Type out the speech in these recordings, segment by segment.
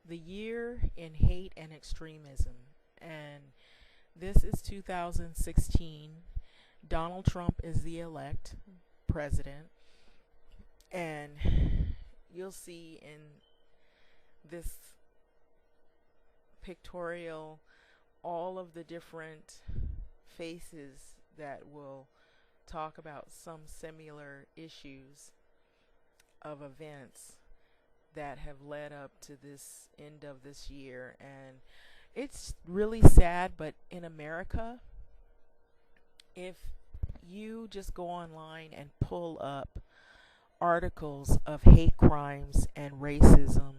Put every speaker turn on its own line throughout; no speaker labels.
The Year in Hate and Extremism. And this is 2016. Donald Trump is the elect president. And you'll see in this pictorial all of the different faces that will talk about some similar issues of events that have led up to this end of this year. And it's really sad, but in America, if you just go online and pull up articles of hate crimes and racism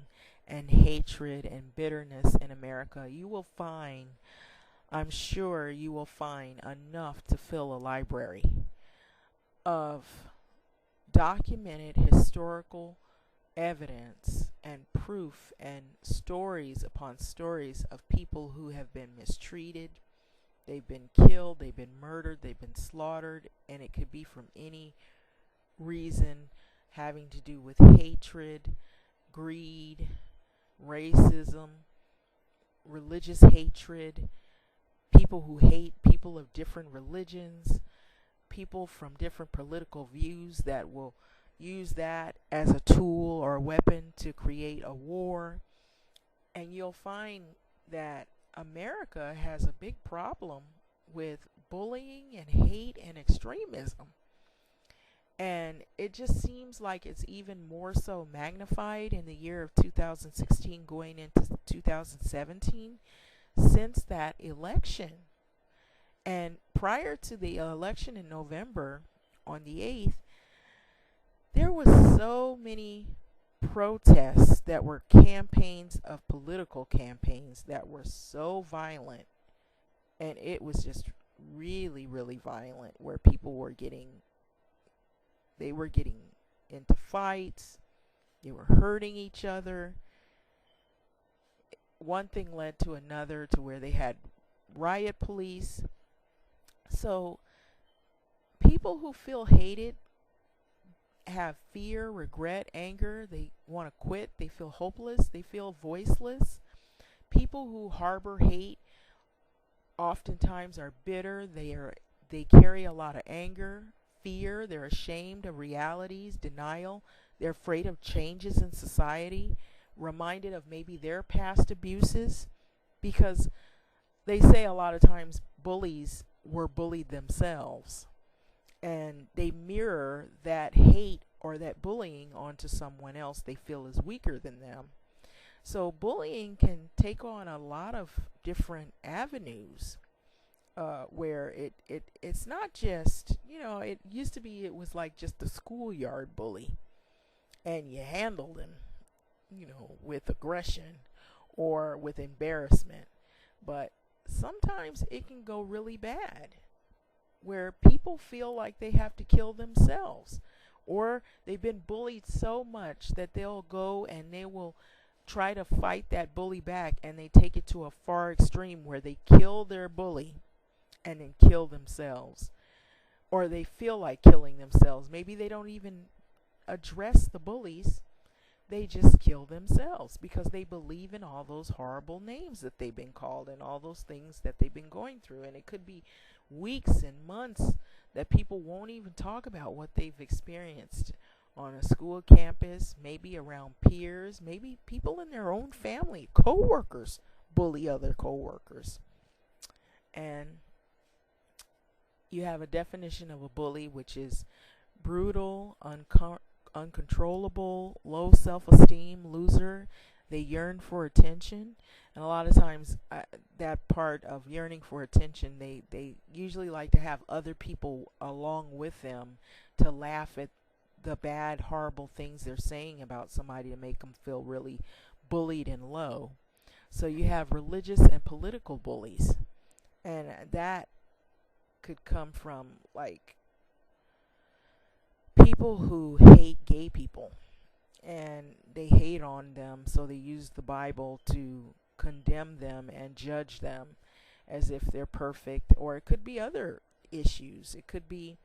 and hatred and bitterness in America, you will find, I'm sure you will find enough to fill a library of documented historical evidence and proof and stories upon stories of people who have been mistreated, they've been killed, they've been murdered, they've been slaughtered, and it could be from any reason having to do with hatred, greed, racism, religious hatred, people who hate people of different religions, people from different political views that will use that as a tool or a weapon to create a war. And you'll find that America has a big problem with bullying and hate and extremism. And it just seems like it's even more so magnified in the year of 2016 going into 2017 since that election. And prior to the election in November on the 8th, there was so many protests that were campaigns of political campaigns that were so violent, and it was just really, really violent, where people were getting into fights, they were hurting each other. One thing led to another, to where they had riot police. So people who feel hated have fear, regret, anger. They want to quit. They feel hopeless. They feel voiceless. People who harbor hate oftentimes are bitter. They carry a lot of anger, fear. They're ashamed of realities, denial. They're afraid of changes in society, reminded of maybe their past abuses, because they say a lot of times bullies were bullied themselves, and they mirror that hate or that bullying onto someone else they feel is weaker than them. So bullying can take on a lot of different avenues, where it's not just, it used to be, it was like just the schoolyard bully, and you handled him, with aggression or with embarrassment. But sometimes it can go really bad, where people feel like they have to kill themselves, or they've been bullied so much that they'll go and they will try to fight that bully back, and they take it to a far extreme where they kill their bully and then kill themselves, or they feel like killing themselves. Maybe they don't even address the bullies, they just kill themselves because they believe in all those horrible names that they've been called and all those things that they've been going through. And it could be weeks and months that people won't even talk about what they've experienced on a school campus, maybe around peers, maybe people in their own family, co-workers bully other co-workers. And you have a definition of a bully, which is brutal, uncontrollable, low self-esteem, loser. They yearn for attention. And a lot of times, that part of yearning for attention, they usually like to have other people along with them to laugh at the bad, horrible things they're saying about somebody, to make them feel really bullied and low. So you have religious and political bullies. And that could come from, like, people who hate gay people, and they hate on them, so they use the Bible to condemn them and judge them as if they're perfect. Or it could be other issues. It could be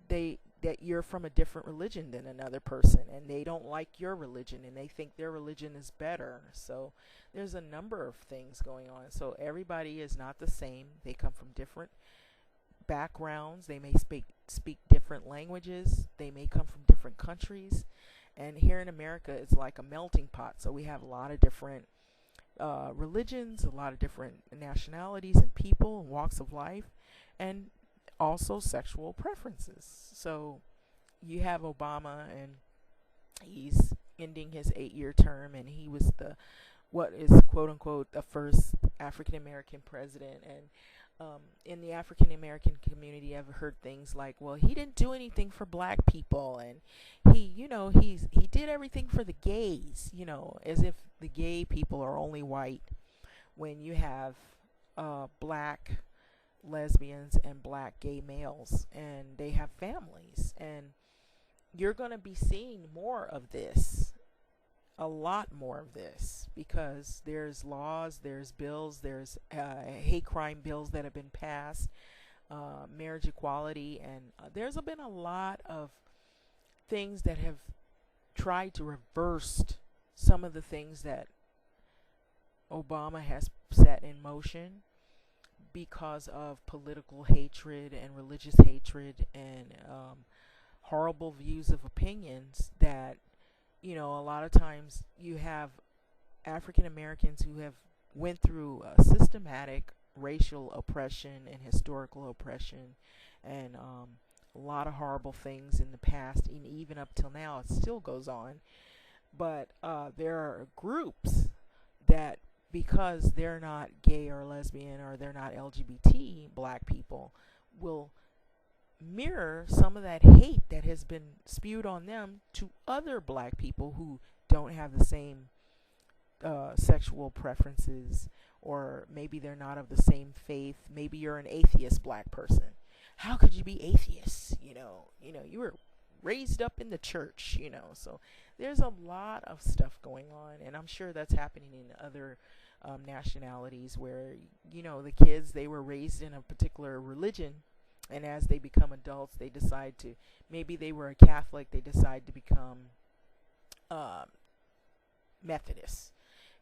they that you're from a different religion than another person, and they don't like your religion, and they think their religion is better. So there's a number of things going on. So everybody is not the same. They come from different backgrounds. They may speak different languages. They may come from different countries. And here in America, it's like a melting pot. So we have a lot of different religions, a lot of different nationalities and people and walks of life, and also sexual preferences. So you have Obama, and he's ending his 8-year term, and he was what is quote unquote the first African American president. And in the African American community, I've heard things like, well, he didn't do anything for black people, and he did everything for the gays, as if the gay people are only white, when you have black lesbians and black gay males, and they have families. And you're going to be seeing more of this, a lot more of this, because there's laws, there's bills, there's hate crime bills that have been passed, marriage equality, and there's been a lot of things that have tried to reverse some of the things that Obama has set in motion, because of political hatred and religious hatred and horrible views of opinions that, a lot of times you have African Americans who have went through systematic racial oppression and historical oppression, and a lot of horrible things in the past, and even up till now it still goes on. But there are groups that, because they're not gay or lesbian, or they're not LGBT, black people, will mirror some of that hate that has been spewed on them to other black people who don't have the same sexual preferences, or maybe they're not of the same faith. Maybe you're an atheist black person. How could you be atheist? You were raised up in the church, so there's a lot of stuff going on, and I'm sure that's happening in other nationalities, where the kids, they were raised in a particular religion, and as they become adults, they decide to, maybe they were a Catholic, they decide to become Methodist,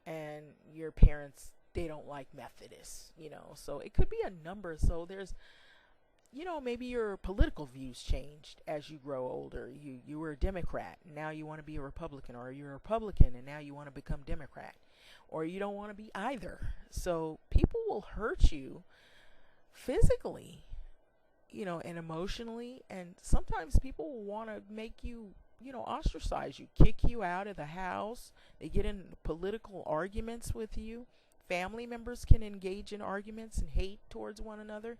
and your parents, they don't like Methodists, so it could be a number. So there's, maybe your political views changed as you grow older. You were a Democrat, and now you want to be a Republican, or you're a Republican and now you want to become Democrat, or you don't want to be either. So people will hurt you physically, and emotionally, and sometimes people will want to make you, ostracize you, kick you out of the house. They get in political arguments with you. Family members can engage in arguments and hate towards one another.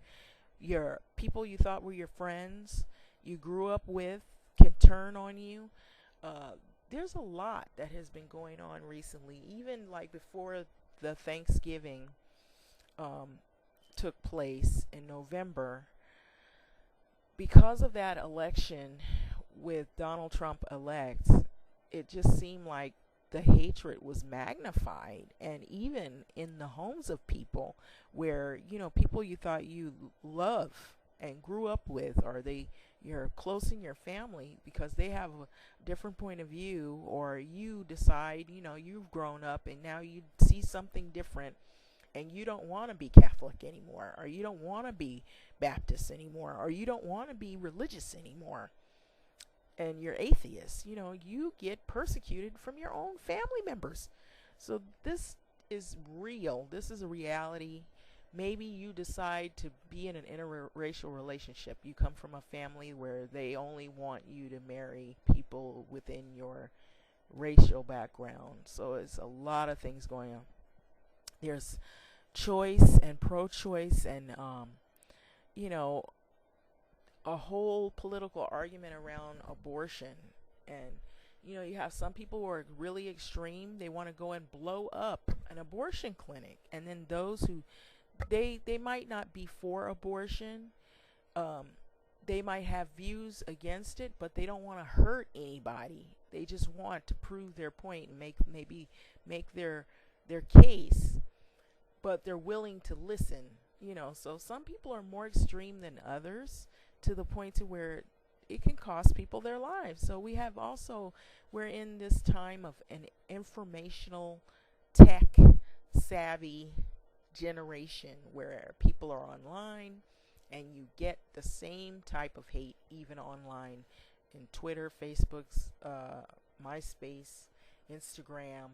Your people you thought were your friends, you grew up with, can turn on you. There's a lot that has been going on recently, even like before the Thanksgiving took place in November. Because of that election with Donald Trump elect, it just seemed like the hatred was magnified, and even in the homes of people, where people you thought you love and grew up with, or you're close in your family, because they have a different point of view, or you decide you've grown up and now you see something different, and you don't want to be Catholic anymore, or you don't want to be Baptist anymore, or you don't want to be religious anymore, and you're atheist, you get persecuted from your own family members. So this is real. This is a reality. Maybe you decide to be in an interracial relationship. You come from a family where they only want you to marry people within your racial background. So it's a lot of things going on. There's choice and pro-choice, and a whole political argument around abortion. And you have some people who are really extreme. They want to go and blow up an abortion clinic, and then those who they might not be for abortion, they might have views against it, but they don't want to hurt anybody. They just want to prove their point and make their case, but they're willing to listen. So some people are more extreme than others, to the point to where it can cost people their lives. So we're in this time of an informational, tech savvy generation where people are online and you get the same type of hate even online in Twitter, Facebook's, MySpace, Instagram.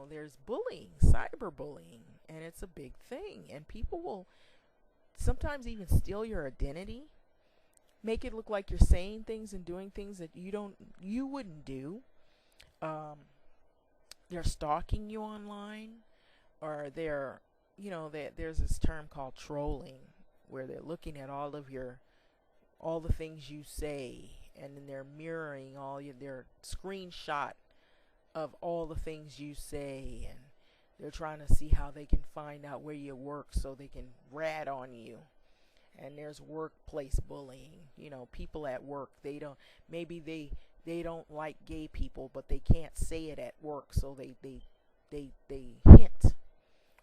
There's bullying, cyberbullying, and it's a big thing. And people will sometimes even steal your identity, make it look like you're saying things and doing things that you wouldn't do. Um, they're stalking you online, or there's this term called trolling, where they're looking at all the things you say, and then they're mirroring their screenshot of all the things you say, and they're trying to see how they can find out where you work so they can rat on you. And there's workplace bullying. People at work, they don't like gay people, but they can't say it at work, so they hint,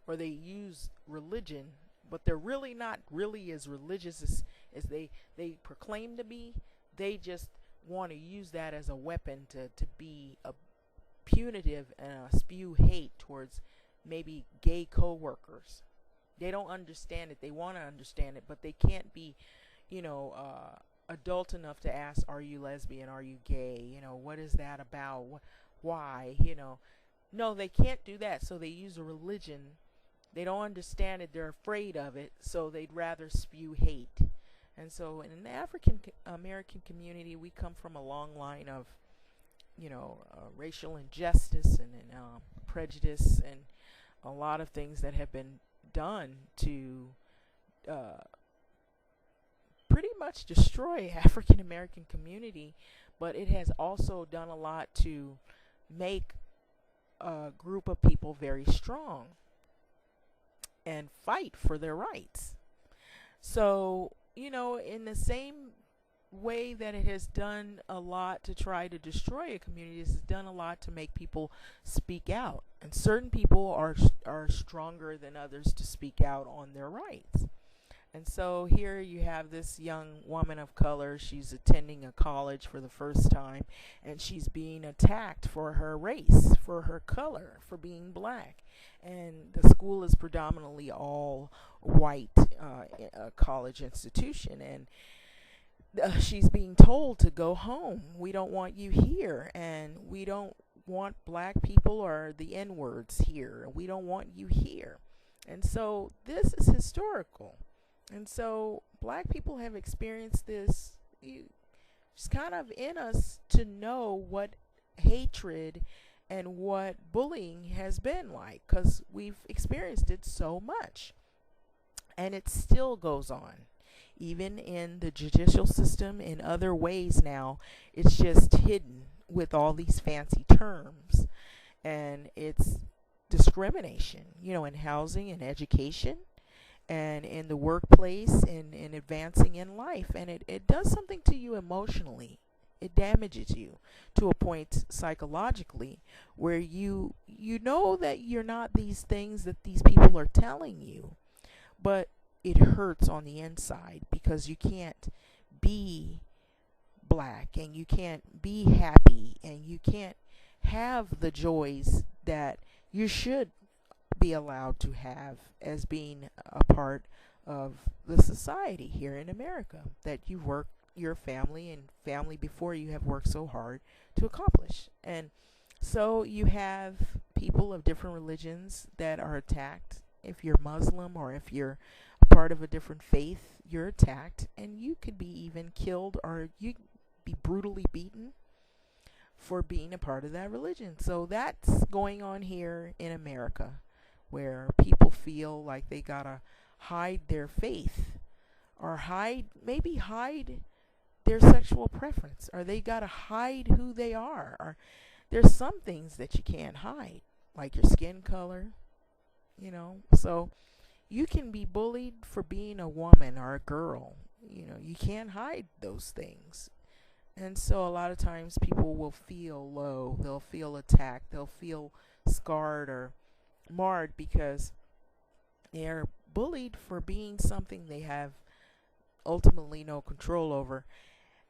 or they use religion, but they're really not really as religious as they proclaim to be. They just want to use that as a weapon to be a punitive and spew hate towards maybe gay co-workers. They don't understand it. They want to understand it, but they can't be, adult enough to ask, are you lesbian? Are you gay? What is that about? Why? No, they can't do that. So they use a religion. They don't understand it. They're afraid of it. So they'd rather spew hate. And so in the African American community, we come from a long line of, racial injustice and prejudice, and a lot of things that have been done to pretty much destroy African American community. But it has also done a lot to make a group of people very strong and fight for their rights. So, in the same way that it has done a lot to try to destroy a community, it has done a lot to make people speak out. And certain people are stronger than others to speak out on their rights. And so here you have this young woman of color. She's attending a college for the first time, and she's being attacked for her race, for her color, for being black. And the school is predominantly all white, college institution, and she's being told to go home. We don't want you here, and we don't want black people or the N-words here. We don't want you here. And so this is historical. And so black people have experienced this. It's kind of in us to know what hatred and what bullying has been like, because we've experienced it so much. And it still goes on. Even in the judicial system, in other ways now, it's just hidden with all these fancy terms. And it's discrimination, in housing and education, and in the workplace, and in advancing in life. And it does something to you emotionally. It damages you to a point psychologically where you know that you're not these things that these people are telling you, but it hurts on the inside because you can't be black, and you can't be happy, and you can't have the joys that you should be allowed to have as being a part of the society here in America that you've worked, your family and family before you have worked so hard to accomplish. And so you have people of different religions that are attacked. If you're Muslim or if you're a part of a different faith, you're attacked, and you could be even killed, or you be brutally beaten for being a part of that religion. So that's going on here in America, where people feel like they gotta hide their faith, or maybe hide their sexual preference, or they gotta hide who they are. Or there's some things that you can't hide, like your skin color, So you can be bullied for being a woman or a girl. You can't hide those things. And so a lot of times people will feel low, they'll feel attacked, they'll feel scarred or marred because they're bullied for being something they have ultimately no control over.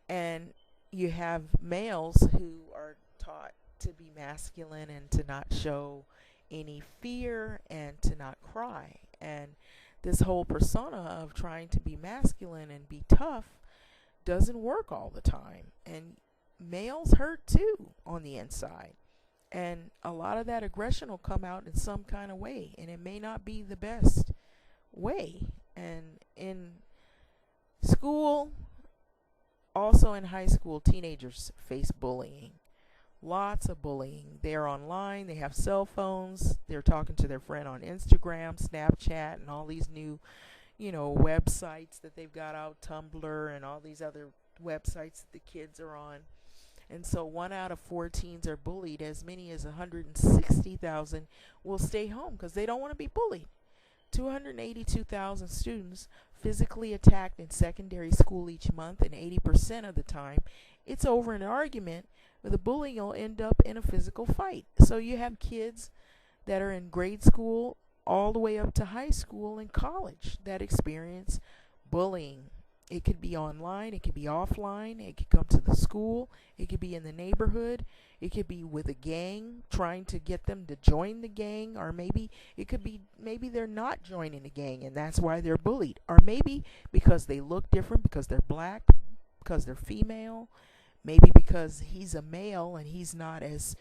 And you have males who are taught to be masculine and to not show any fear and to not cry. And this whole persona of trying to be masculine and be tough doesn't work all the time. And males hurt too on the inside. And a lot of that aggression will come out in some kind of way, and it may not be the best way. And in school, also in high school, teenagers face bullying. Lots of bullying. They're online, they have cell phones, they're talking to their friend on Instagram, Snapchat, and all these new, websites that they've got out, Tumblr, and all these other websites that the kids are on. And so 1 out of 4 teens are bullied. As many as 160,000 will stay home because they don't want to be bullied. 282,000 students physically attacked in secondary school each month, and 80% of the time it's over an argument where the bullying will end up in a physical fight. So you have kids that are in grade school all the way up to high school and college that experience bullying. It could be online, it could be offline, it could come to the school, it could be in the neighborhood, it could be with a gang, trying to get them to join the gang, or maybe it could be they're not joining the gang and that's why they're bullied. Or maybe because they look different, because they're black, because they're female, maybe because he's a male and he's not as,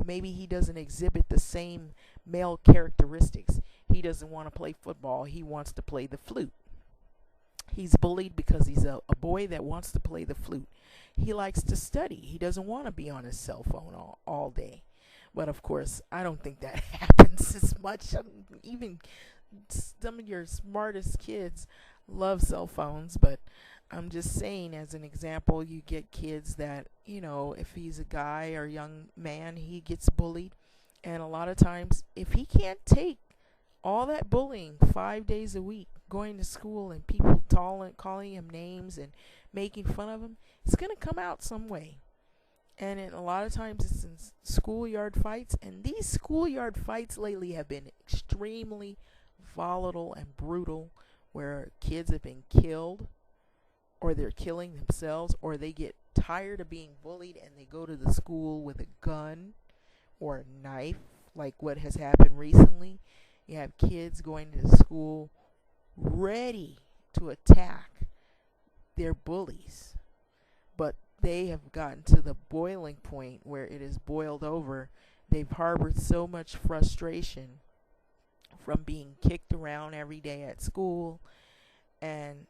maybe he doesn't exhibit the same male characteristics. He doesn't want to play football, he wants to play the flute. He's bullied because he's a boy that wants to play the flute. He likes to study. He doesn't want to be on his cell phone all day. But of course, I don't think that happens as much. Even some of your smartest kids love cell phones, but I'm just saying, as an example, you get kids that, if he's a guy or a young man, he gets bullied. And a lot of times, if he can't take all that bullying 5 days a week, going to school and people calling him names and making fun of him, it's going to come out some way. And a lot of times it's in schoolyard fights. And these schoolyard fights lately have been extremely volatile and brutal, where kids have been killed, or they're killing themselves, or they get tired of being bullied and they go to the school with a gun or a knife, like what has happened recently. You have kids going to school ready to attack their bullies, but they have gotten to the boiling point where it is boiled over. They've harbored so much frustration from being kicked around every day at school. And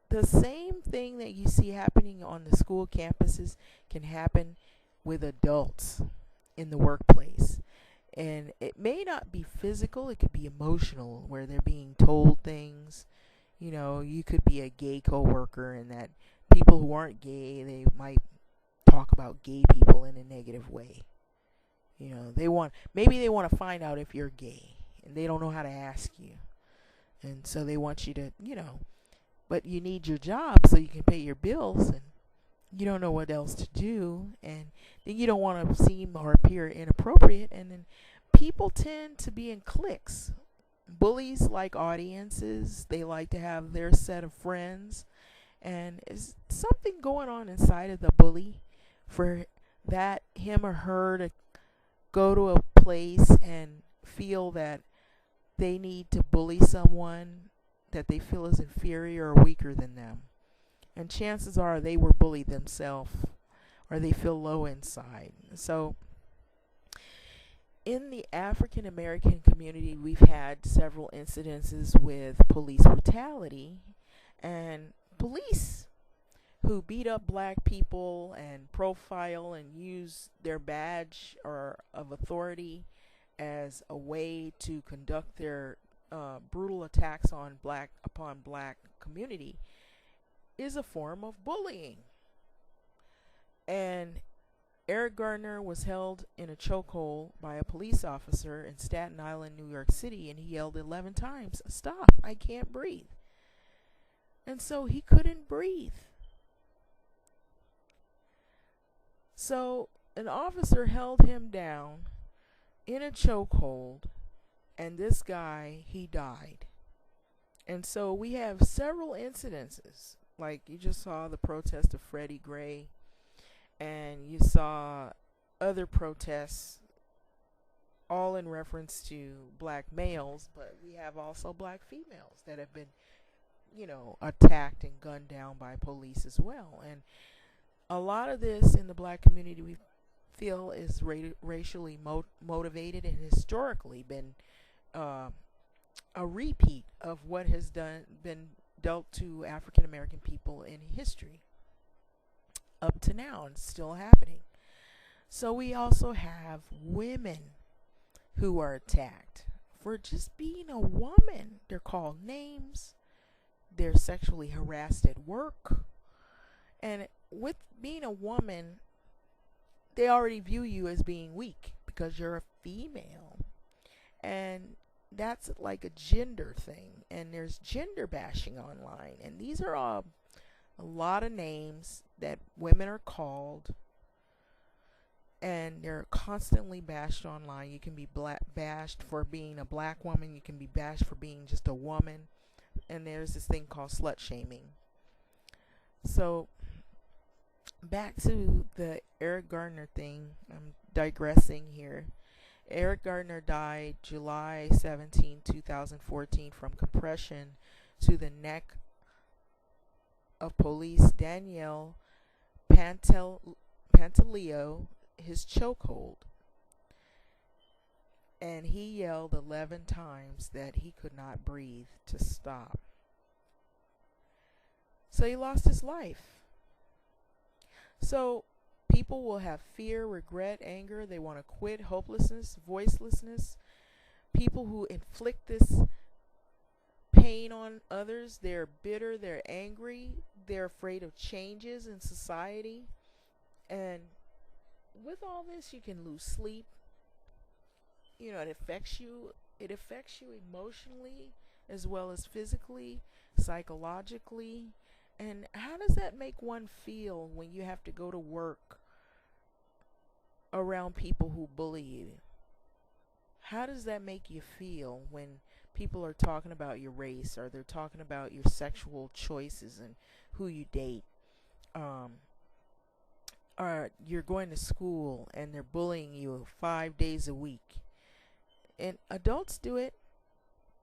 the same thing that you see happening on the school campuses can happen with adults in the workplace. And it may not be physical, it could be emotional, where they're being told things. You could be a gay coworker, and that people who aren't gay, they might talk about gay people in a negative way. Maybe they want to find out if you're gay, and they don't know how to ask you. And so they want you to, but you need your job so you can pay your bills, and you don't know what else to do, and then you don't want to seem or appear inappropriate, and then people tend to be in cliques. Bullies like audiences, they like to have their set of friends, and is something going on inside of the bully for that him or her to go to a place and feel that they need to bully someone that they feel is inferior or weaker than them. And chances are they were bullied themselves, or they feel low inside. So in the African American community, we've had several incidences with police brutality, and police who beat up black people and profile and use their badge or of authority as a way to conduct their brutal attacks upon black community is a form of bullying. And Eric Gardner was held in a chokehold by a police officer in Staten Island, New York City, and he yelled 11 times, "Stop, I can't breathe." And so he couldn't breathe. So an officer held him down in a chokehold, and this guy, he died. And so we have several incidences Like, you just saw the protest of Freddie Gray, and you saw other protests, all in reference to black males, but we have also black females that have been, attacked and gunned down by police as well. And a lot of this in the black community, we feel, is racially motivated and historically been a repeat of what has been dealt to African American people in history up to now, and still happening. So we also have women who are attacked for just being a woman. They're called names. They're sexually harassed at work. And with being a woman, they already view you as being weak because you're a female. And that's like a gender thing. And there's gender bashing online. And these are all a lot of names that women are called. And they're constantly bashed online. You can be bashed for being a black woman. You can be bashed for being just a woman. And there's this thing called slut shaming. So back to the Eric Gardner thing. I'm digressing here. Eric Gardner died July 17, 2014 from compression to the neck of police Danielle Pantaleo, his chokehold. And he yelled 11 times that he could not breathe to stop. So he lost his life. So people will have fear, regret, anger. They want to quit, hopelessness, voicelessness. People who inflict this pain on others, they're bitter, they're angry, they're afraid of changes in society. And with all this, you can lose sleep. It affects you. It affects you emotionally as well as physically, psychologically. And how does that make one feel when you have to go to work around people who bully you? How does that make you feel when people are talking about your race, or they're talking about your sexual choices and who you date? Or you're going to school and they're bullying you 5 days a week. And adults do it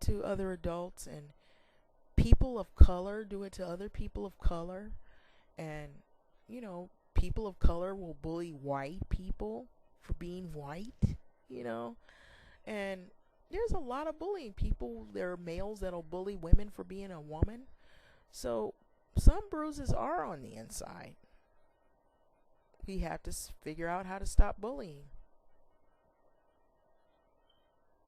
to other adults, and people of color do it to other people of color. And, people of color will bully white people for being white, And there's a lot of bullying. There are males that'll bully women for being a woman. So some bruises are on the inside. We have to figure out how to stop bullying.